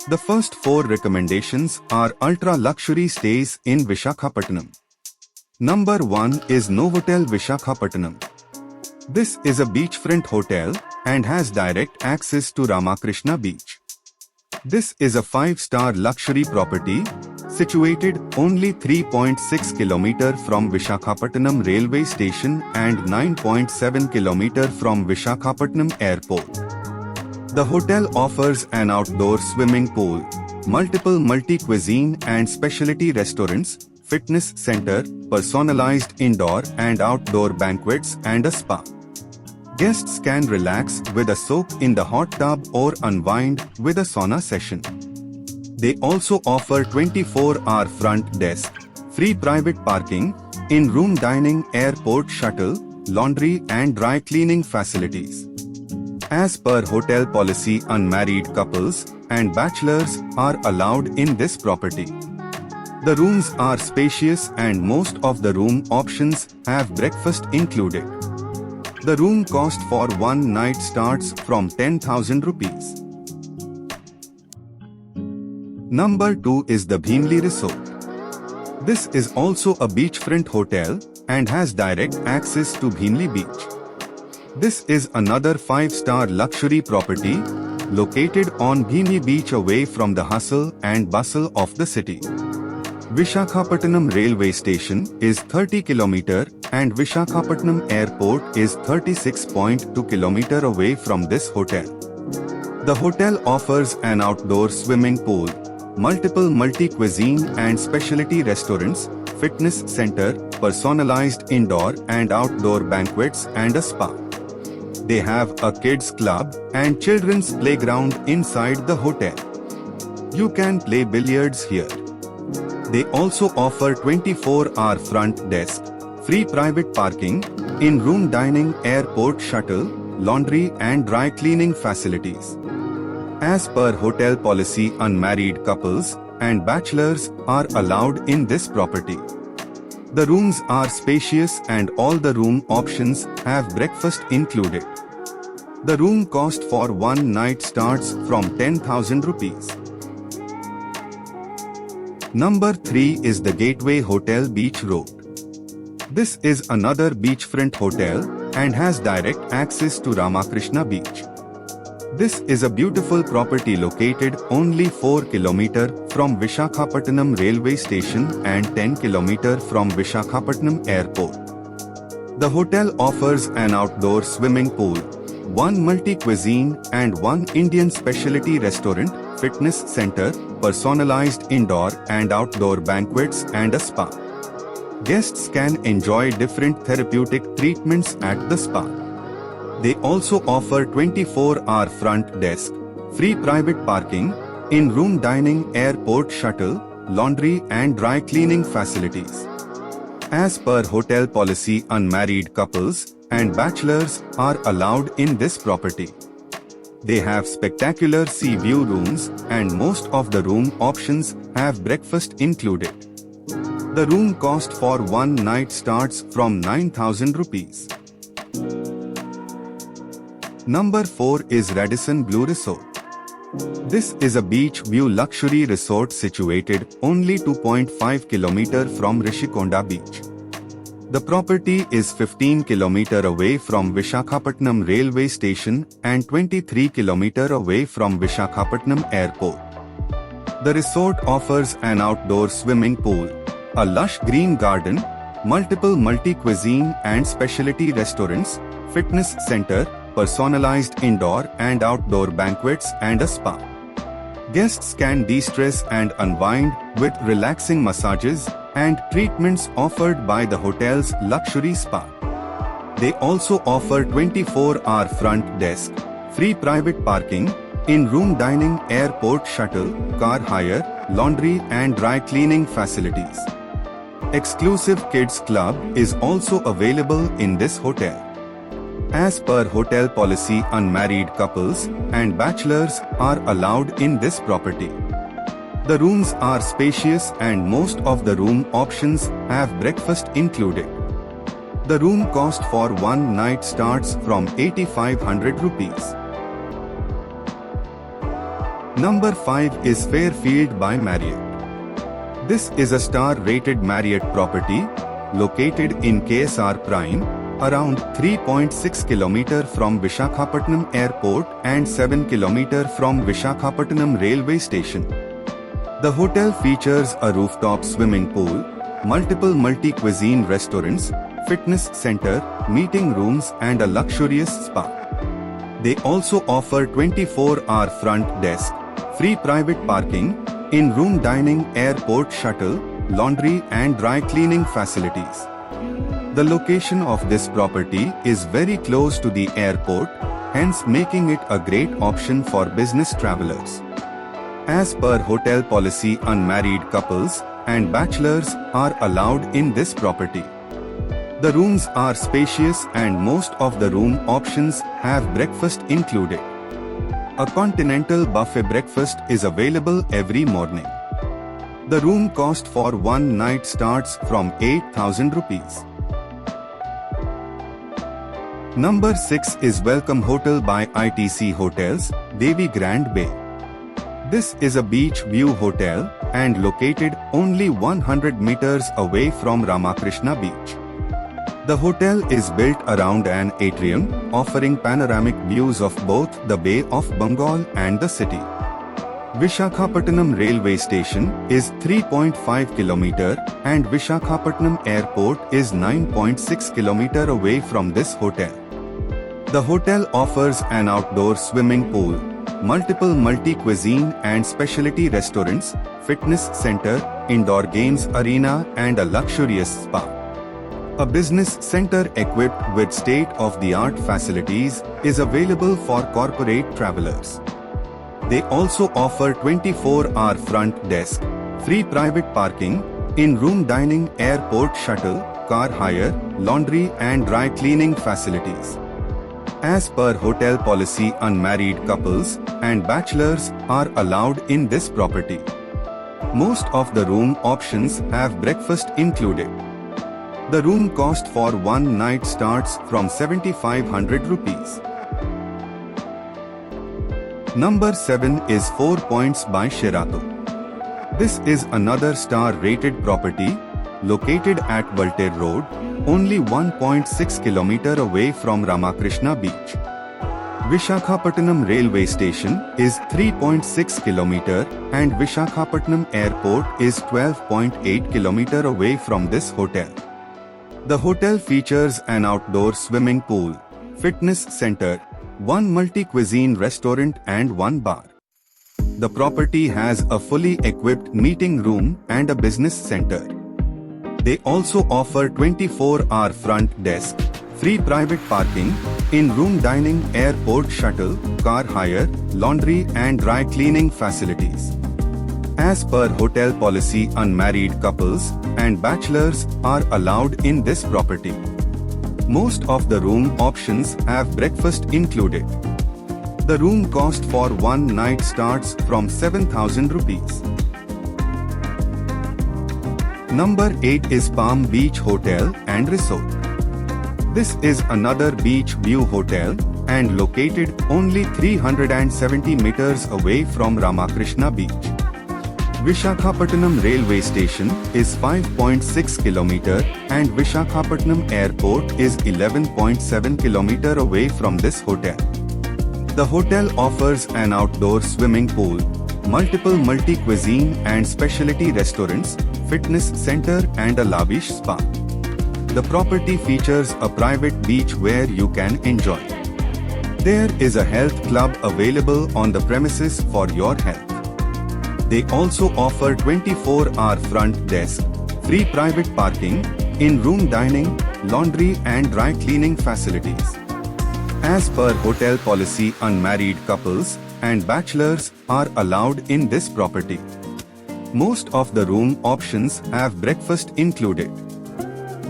The first 4 recommendations are ultra-luxury stays in Visakhapatnam. Number 1 is Novotel Visakhapatnam. This is a beachfront hotel and has direct access to Ramakrishna Beach. This is a 5-star luxury property situated only 3.6 km from Visakhapatnam railway station and 9.7 km from Visakhapatnam airport. The hotel offers an outdoor swimming pool, multiple multi-cuisine and specialty restaurants, fitness center, personalized indoor and outdoor banquets and a spa. Guests can relax with a soak in the hot tub or unwind with a sauna session. They also offer 24-hour front desk, free private parking, in-room dining, airport shuttle, laundry and dry cleaning facilities. As per hotel policy, unmarried couples and bachelors are allowed in this property. The rooms are spacious and most of the room options have breakfast included. The room cost for one night starts from 10,000 rupees. Number 2 is the Bhimli Resort. This is also a beachfront hotel and has direct access to Bhimli Beach. This is another 5-star luxury property located on Bhimli Beach away from the hustle and bustle of the city. Visakhapatnam railway station is 30 km and Visakhapatnam airport is 36.2 km away from this hotel. The hotel offers an outdoor swimming pool, multiple multi-cuisine and specialty restaurants, fitness center, personalized indoor and outdoor banquets and a spa. They have a kids club and children's playground inside the hotel. You can play billiards here. They also offer 24-hour front desk, free private parking, in-room dining, airport shuttle, laundry and dry cleaning facilities. As per hotel policy, unmarried couples and bachelors are allowed in this property. The rooms are spacious and all the room options have breakfast included. The room cost for one night starts from 10,000 rupees. Number 3 is the Gateway Hotel Beach Road. This is another beachfront hotel and has direct access to Ramakrishna Beach. This is a beautiful property located only 4 km from Visakhapatnam railway station and 10 km from Visakhapatnam airport. The hotel offers an outdoor swimming pool, one multi-cuisine and one Indian specialty restaurant, fitness center, personalized indoor and outdoor banquets and a spa. Guests can enjoy different therapeutic treatments at the spa. They also offer 24-hour front desk, free private parking, in-room dining, airport shuttle, laundry and dry cleaning facilities. As per hotel policy, unmarried couples and bachelors are allowed in this property. They have spectacular sea view rooms and most of the room options have breakfast included. The room cost for one night starts from 9,000 rupees. Number 4 is Radisson Blu Resort. This is a beach view luxury resort situated only 2.5 km from Rishikonda Beach. The property is 15 km away from Visakhapatnam railway station and 23 km away from Visakhapatnam airport. The resort offers an outdoor swimming pool, a lush green garden, multiple multi-cuisine and specialty restaurants, fitness center, personalized indoor and outdoor banquets and a spa. Guests can de-stress and unwind with relaxing massages and treatments offered by the hotel's luxury spa. They also offer 24-hour front desk, free private parking, in-room dining, airport shuttle, car hire, laundry and dry cleaning facilities. Exclusive kids club is also available in this hotel. As per hotel policy, unmarried couples and bachelors are allowed in this property. The rooms are spacious and most of the room options have breakfast included. The room cost for one night starts from 8,500 rupees. Number 5 is Fairfield by Marriott. This is a star-rated Marriott property located in KSR Prime, around 3.6 km from Vishakhapatnam Airport and 7 km from Vishakhapatnam Railway Station. The hotel features a rooftop swimming pool, multiple multi-cuisine restaurants, fitness center, meeting rooms and a luxurious spa. They also offer 24-hour front desk, free private parking, in-room dining, airport shuttle, laundry and dry cleaning facilities. The location of this property is very close to the airport, hence making it a great option for business travelers. As per hotel policy, unmarried couples and bachelors are allowed in this property. The rooms are spacious and most of the room options have breakfast included. A continental buffet breakfast is available every morning. The room cost for one night starts from 8,000 rupees. Number 6 is Welcome Hotel by ITC Hotels, Devi Grand Bay. This is a beach view hotel and located only 100 meters away from Ramakrishna Beach. The hotel is built around an atrium, offering panoramic views of both the Bay of Bengal and the city. Vishakhapatnam Railway Station is 3.5 km and Vishakhapatnam Airport is 9.6 km away from this hotel. The hotel offers an outdoor swimming pool, multiple multi-cuisine and specialty restaurants, fitness center, indoor games arena and a luxurious spa. A business center equipped with state-of-the-art facilities is available for corporate travelers. They also offer 24-hour front desk, free private parking, in-room dining, airport shuttle, car hire, laundry and dry cleaning facilities. As per hotel policy, unmarried couples and bachelors are allowed in this property. Most of the room options have breakfast included. The room cost for one night starts from 7,500 rupees. Number 7 is 4 Points by Sheraton. This is another star-rated property located at Voltaire Road, only 1.6 km away from Ramakrishna Beach. Vishakhapatnam Railway Station is 3.6 km and Vishakhapatnam Airport is 12.8 km away from this hotel. The hotel features an outdoor swimming pool, fitness center, one multi-cuisine restaurant and one bar. The property has a fully equipped meeting room and a business center. They also offer 24-hour front desk, free private parking, in-room dining, airport shuttle, car hire, laundry and dry cleaning facilities. As per hotel policy, unmarried couples and bachelors are allowed in this property. Most of the room options have breakfast included. The room cost for one night starts from 7,000 rupees. Number 8 is Palm Beach Hotel and Resort. This is another beach view hotel and located only 370 meters away from Ramakrishna Beach. Vishakhapatnam Railway Station is 5.6 km and Vishakhapatnam Airport is 11.7 km away from this hotel. The hotel offers an outdoor swimming pool, multiple multi-cuisine and specialty restaurants, fitness center and a lavish spa. The property features a private beach where you can enjoy. There is a health club available on the premises for your health. They also offer 24-hour front desk, free private parking, in-room dining, laundry and dry cleaning facilities. As per hotel policy, unmarried couples and bachelors are allowed in this property. Most of the room options have breakfast included.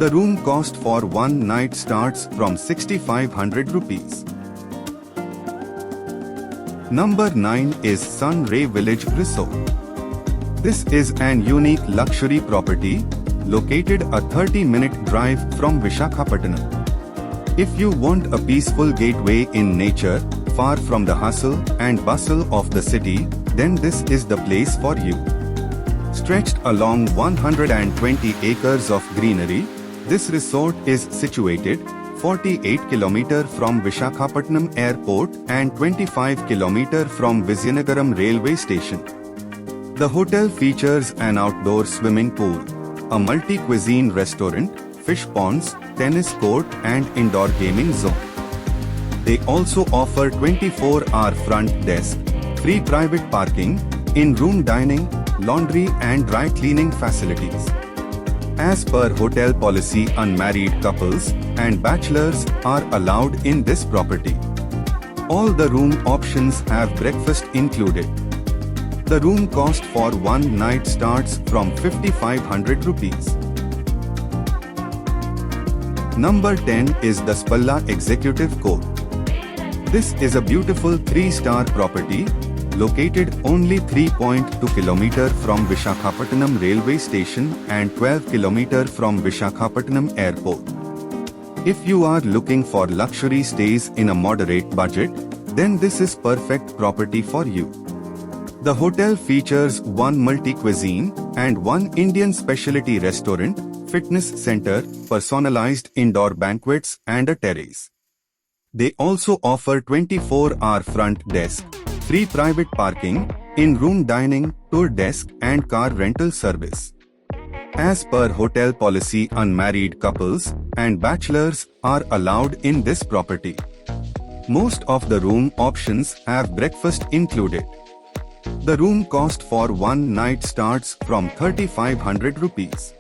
The room cost for one night starts from 6,500 rupees. Number 9 is Sunray Village Resort. This is an unique luxury property located a 30-minute drive from Vishakhapatnam. If you want a peaceful gateway in nature, far from the hustle and bustle of the city, then this is the place for you. Stretched along 120 acres of greenery, this resort is situated 48 km from Vishakhapatnam Airport and 25 km from Vizianagaram railway station. The hotel features an outdoor swimming pool, a multi-cuisine restaurant, fish ponds, tennis court and indoor gaming zone. They also offer 24-hour front desk, free private parking, in-room dining, laundry and dry cleaning facilities. As per hotel policy, unmarried couples and bachelors are allowed in this property. All the room options have breakfast included. The room cost for one night starts from 5,500 rupees. Number 10 is the Spalla Executive Court. This is a beautiful 3-star property located only 3.2 km from Vishakhapatnam railway station and 12 km from Vishakhapatnam Airport. If you are looking for luxury stays in a moderate budget, then this is perfect property for you. The hotel features one multi-cuisine and one Indian specialty restaurant, fitness center, personalized indoor banquets and a terrace. They also offer 24-hour front desk, free private parking, in-room dining, tour desk and car rental service. As per hotel policy, unmarried couples and bachelors are allowed in this property. Most of the room options have breakfast included. The room cost for one night starts from 3,500 rupees.